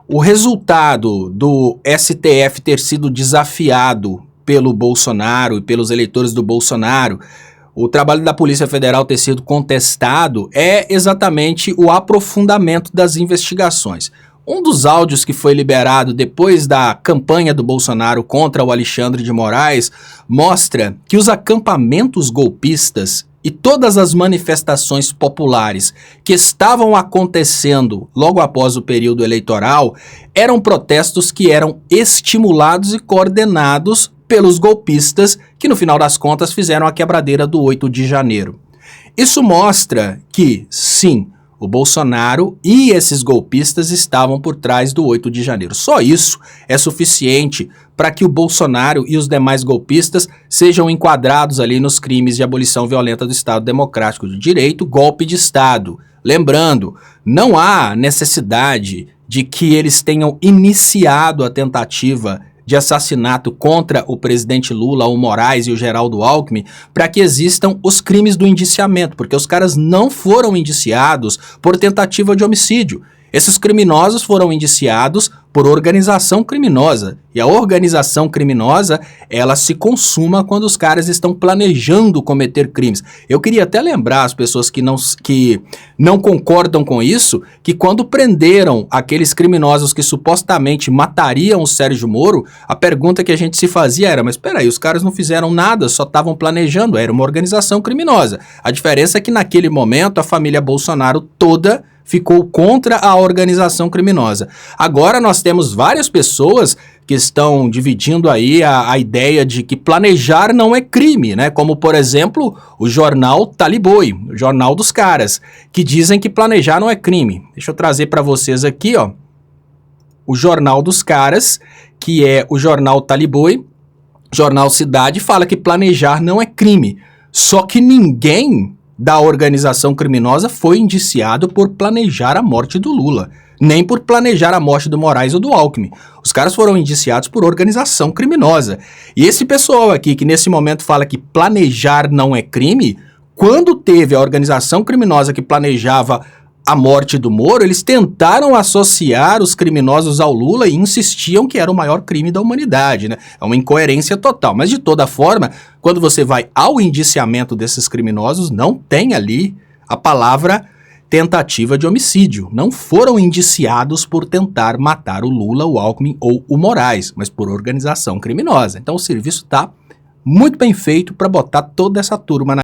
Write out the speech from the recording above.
O resultado do STF ter sido desafiado pelo Bolsonaro e pelos eleitores do Bolsonaro, o trabalho da Polícia Federal ter sido contestado, é exatamente o aprofundamento das investigações. Um dos áudios que foi liberado depois da campanha do Bolsonaro contra o Alexandre de Moraes mostra que os acampamentos golpistas e todas as manifestações populares que estavam acontecendo logo após o período eleitoral eram protestos que eram estimulados e coordenados pelos golpistas que, no final das contas, fizeram a quebradeira do 8 de janeiro. Isso mostra que, sim, o Bolsonaro e esses golpistas estavam por trás do 8 de janeiro. Só isso é suficiente para que o Bolsonaro e os demais golpistas sejam enquadrados ali nos crimes de abolição violenta do Estado Democrático de Direito, golpe de Estado. Lembrando, não há necessidade de que eles tenham iniciado a tentativa de assassinato contra o presidente Lula, o Moraes e o Geraldo Alckmin, para que existam os crimes do indiciamento, porque os caras não foram indiciados por tentativa de homicídio. Esses criminosos foram indiciados por organização criminosa. E a organização criminosa, ela se consuma quando os caras estão planejando cometer crimes. Eu queria até lembrar as pessoas que não concordam com isso, que quando prenderam aqueles criminosos que supostamente matariam o Sérgio Moro, a pergunta que a gente se fazia era, mas espera aí, os caras não fizeram nada, só estavam planejando, era uma organização criminosa. A diferença é que naquele momento a família Bolsonaro toda ficou contra a organização criminosa. Agora nós temos várias pessoas que estão dividindo aí a ideia de que planejar não é crime, né? Como, por exemplo, o jornal Taliboi, o jornal dos caras, que dizem que planejar não é crime. Deixa eu trazer para vocês aqui, ó, o jornal dos caras, que é o jornal Taliboi, jornal Cidade, fala que planejar não é crime. Só que ninguém da organização criminosa foi indiciado por planejar a morte do Lula, nem por planejar a morte do Moraes ou do Alckmin. Os caras foram indiciados por organização criminosa. E esse pessoal aqui que nesse momento fala que planejar não é crime, quando teve a organização criminosa que planejava a morte do Moro, eles tentaram associar os criminosos ao Lula e insistiam que era o maior crime da humanidade, né? É uma incoerência total. Mas, de toda forma, quando você vai ao indiciamento desses criminosos, não tem ali a palavra tentativa de homicídio. Não foram indiciados por tentar matar o Lula, o Alckmin ou o Moraes, mas por organização criminosa. Então, o serviço está muito bem feito para botar toda essa turma na